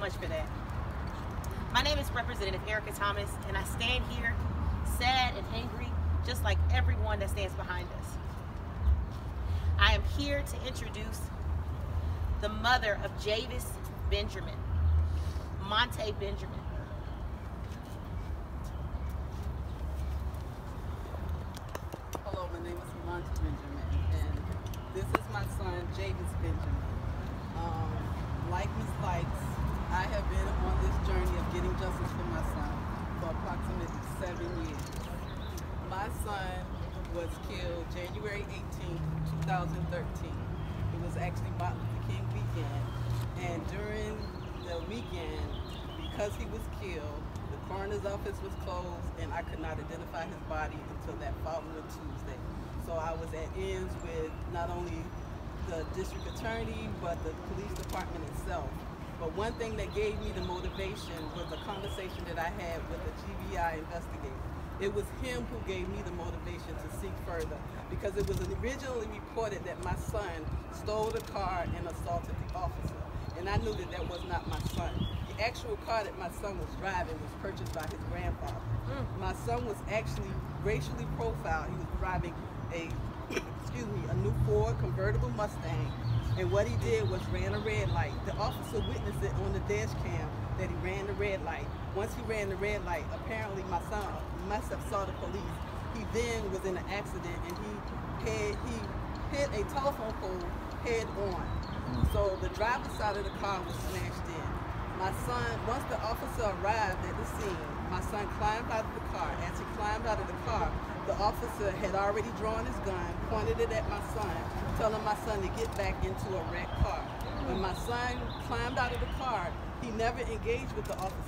much for that. My name is Representative Erica Thomas, and I stand here sad and angry, just like everyone that stands behind us. I am here to introduce the mother of Jayvis Benjamin, Monte Benjamin. Hello, my name is Monte Benjamin, and this is my son, Jayvis Benjamin. Like Ms. Likes, I have been on this journey of getting justice for my son for approximately 7 years. My son was killed January 18, 2013. It was actually Martin Luther King weekend, and during the weekend, because he was killed, the coroner's office was closed, and I could not identify his body until that following Tuesday. So I was at ends with not only the district attorney, but the police department itself. But one thing that gave me the motivation was a conversation that I had with the GBI investigator. It was him who gave me the motivation to seek further, because it was originally reported that my son stole the car and assaulted the officer. And I knew that that was not my son. The actual car that my son was driving was purchased by his grandfather. My son was actually racially profiled. He was driving a a new Ford convertible Mustang, and what he did was ran a red light. The officer witnessed it on the dash cam that he ran the red light. Once he ran the red light, apparently my son must have saw the police. He then was in an accident, and he hit a telephone pole head on. So the driver's side of the car was smashed in. My son, once the officer arrived at the scene, my son climbed out of the car. As he climbed out of the car, the officer had already drawn his gun, pointed it at my son, telling my son to get back into a wrecked car. When my son climbed out of the car, he never engaged with the officer.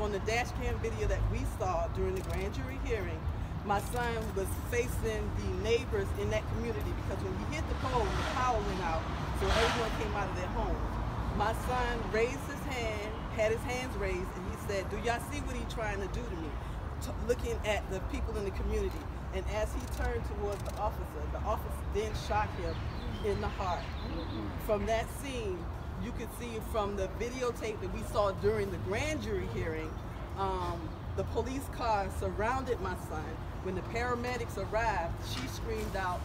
On the dash cam video that we saw during the grand jury hearing, my son was facing the neighbors in that community, because when he hit the pole, the power went out, so everyone came out of their homes. My son raised his hand, had his hands raised, and he said, "Do y'all see what he's trying to do to me?" Looking at the people in the community. And as he turned towards the officer then shot him in the heart. From that scene, you could see from the videotape that we saw during the grand jury hearing, the police car surrounded my son. When the paramedics arrived, she screamed out,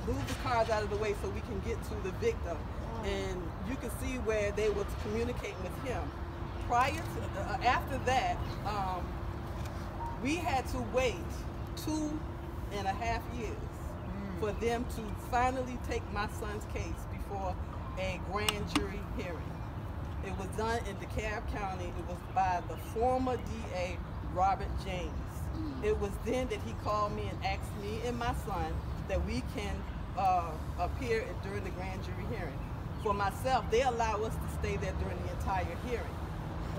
"Move the cars out of the way so we can get to the victim." And you could see where they were communicating with him. After that, we had to wait 2.5 years for them to finally take my son's case before a grand jury hearing. It was done in DeKalb County. It was by the former DA, Robert James. It was then that he called me and asked me and my son that we can appear during the grand jury hearing. For myself, they allow us to stay there during the entire hearing.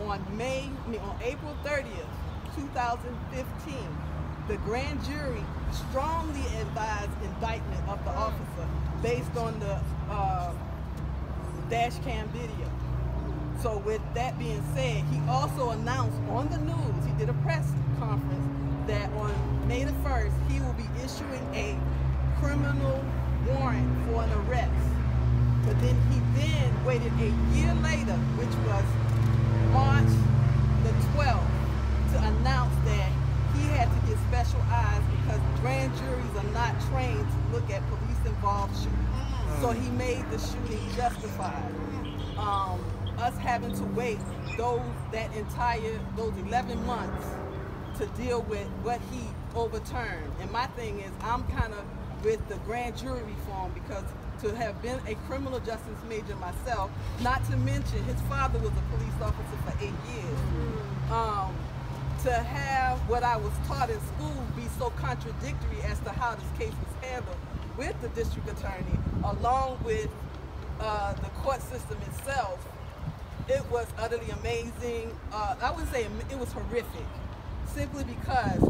On April 30th, 2015, the grand jury strongly advised indictment of the officer based on the dash cam video. So with that being said, he also announced on the news, he did a press conference, that on May the 1st, he will be issuing a criminal warrant for an arrest. But then he waited a year later, which was March the 12th, to announce that he had to get special eyes because grand juries are not trained to look at police-involved shootings. So he made the shooting justified. Us having to wait those 11 months to deal with what he overturned. And my thing is, I'm kind of with the grand jury reform, because to have been a criminal justice major myself, not to mention his father was a police officer for 8 years. To have what I was taught in school be so contradictory as to how this case was handled with the district attorney, along with the court system itself, it was utterly amazing. I would say it was horrific, simply because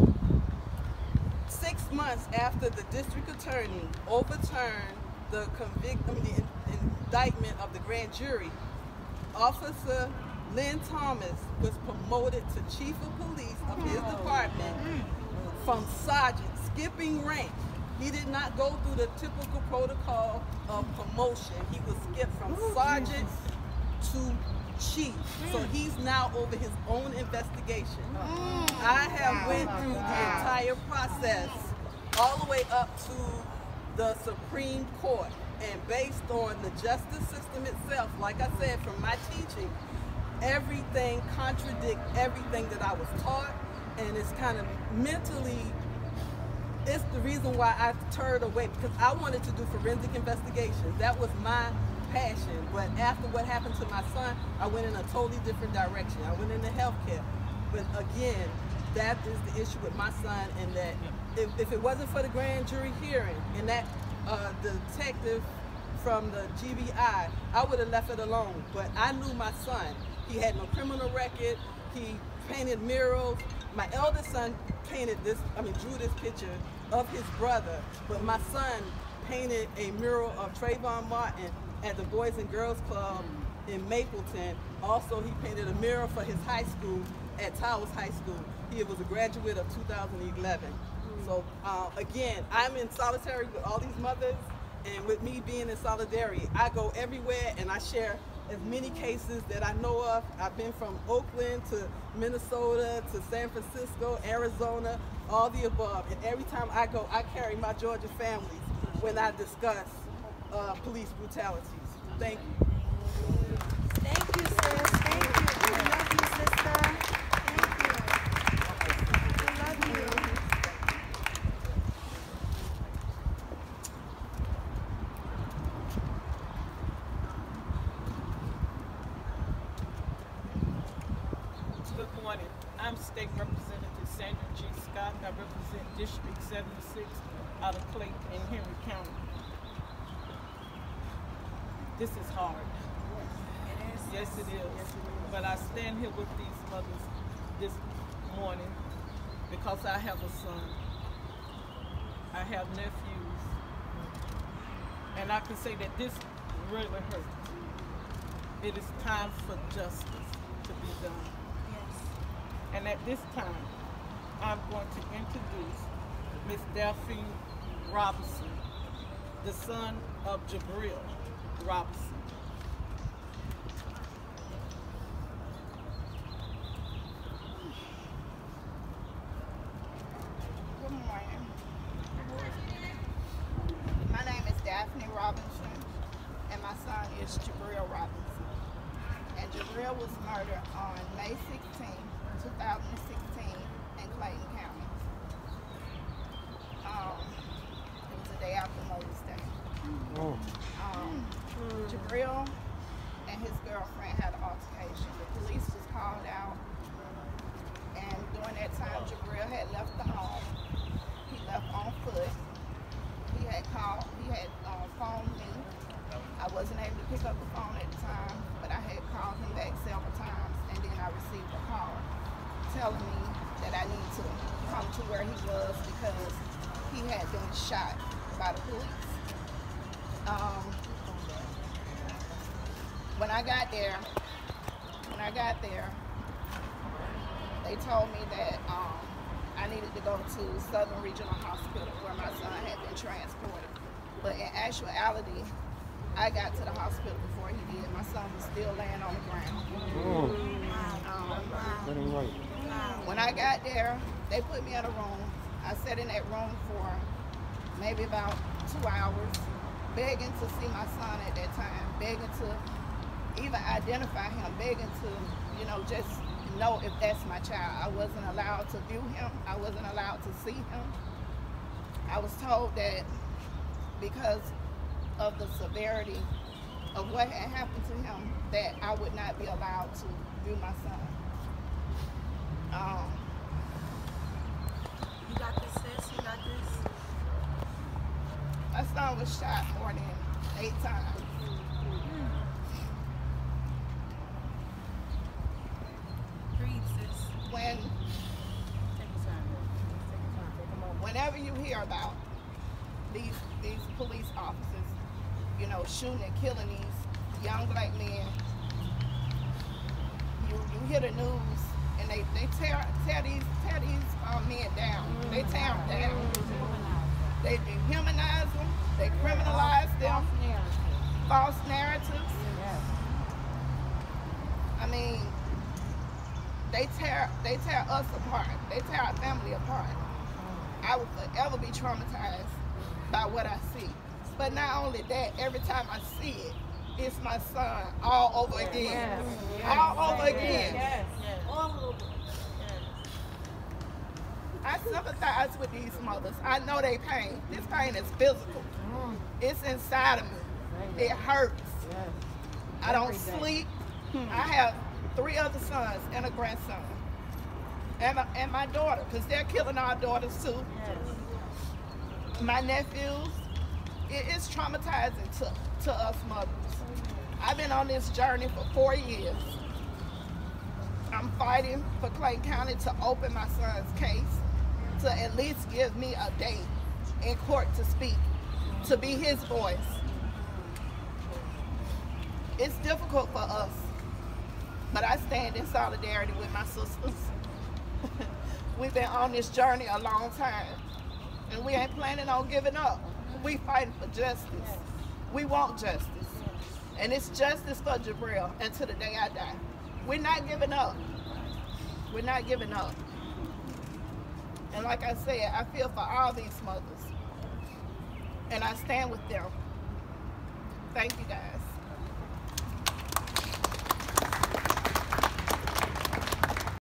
6 months after the district attorney overturned the indictment of the grand jury, Officer Lynn Thomas was promoted to chief of police of his department from sergeant, skipping rank. He did not go through the typical protocol of promotion. He was skipped from sergeant to chief. So he's now over his own investigation. I have went through the entire process all the way up to the Supreme Court. And based on the justice system itself, like I said, from my teaching, everything contradicts everything that I was taught, and it's kind of mentally, it's the reason why I turned away, because I wanted to do forensic investigations. That was my passion. But after what happened to my son, I went in a totally different direction. I went into healthcare. But again, that is the issue with my son, and that if it wasn't for the grand jury hearing and that detective from the GBI, I would have left it alone. But I knew my son. He had no criminal record. He painted murals. My eldest son painted this, drew this picture of his brother. But my son painted a mural of Trayvon Martin at the Boys and Girls Club in Mapleton. Also, he painted a mural for his high school at Towers High School. He was a graduate of 2011. So again, I'm in solidarity with all these mothers, and with me being in solidarity, I go everywhere and I share as many cases that I know of. I've been from Oakland to Minnesota to San Francisco, Arizona, all the above. And every time I go, I carry my Georgia families when I discuss police brutalities. Thank you. Thank you, sis. Thank you. We love you, sister. Thank you. We love you. Good morning. I'm State Representative Sandra Scott. I represent District 76 out of Clayton in Henry County. This is hard. It is. Yes, it is. But I stand here with these mothers this morning because I have a son. I have nephews. And I can say that this really hurts. It is time for justice to be done. And at this time, I'm going to introduce Miss Delphine Robinson, the son of Jabril Robinson. Good morning. My name is Daphne Robinson, and my son is Jabril Robinson. And Jabril was murdered on May 16, 2016 in Clayton County. It was the day after Mother's Day. Jabril and his girlfriend had an altercation. The police was called out, and during that time, Jabril had left the home. He left on foot. He had phoned me. I wasn't able to pick up the phone at the time, but I had called him back several times, and then I received a call telling me that I need to come to where he was because he had been shot by the police. When I got there, they told me that I needed to go to Southern Regional Hospital where my son had been transported. But in actuality, I got to the hospital before he did. My son was still laying on the ground. When I got there, they put me in a room. I sat in that room for maybe about 2 hours, begging to see my son at that time, begging to even identify him, begging to, just know if that's my child. I wasn't allowed to view him. I wasn't allowed to see him. I was told that because of the severity of what had happened to him, that I would not be allowed to view my son. You got this, sis. You got this. My son was shot more than 8 times. Breathe, sis. Whenever you hear about these police officers, shooting and killing these young black men, you hear the news and they tear these men down. They tear them down. They dehumanize them. They criminalize them. False narratives. I mean, they tear us apart. They tear our family apart. I will forever be traumatized by what I see. But not only that, every time I see it, it's my son all over again. All over again. All over. I sympathize with these mothers. I know they pain. This pain is physical. It's inside of me. It hurts. I don't sleep. I have 3 other sons and a grandson. And my daughter, because they're killing our daughters too. My nephews, it's traumatizing to us mothers. I've been on this journey for 4 years. I'm fighting for Clayton County to open my son's case, to at least give me a date in court to speak, to be his voice. It's difficult for us, but I stand in solidarity with my sisters. We've been on this journey a long time, and we ain't planning on giving up. We fighting for justice. We want justice. And it's justice for Jabril until the day I die. We're not giving up. We're not giving up. And like I said, I feel for all these mothers. And I stand with them. Thank you guys.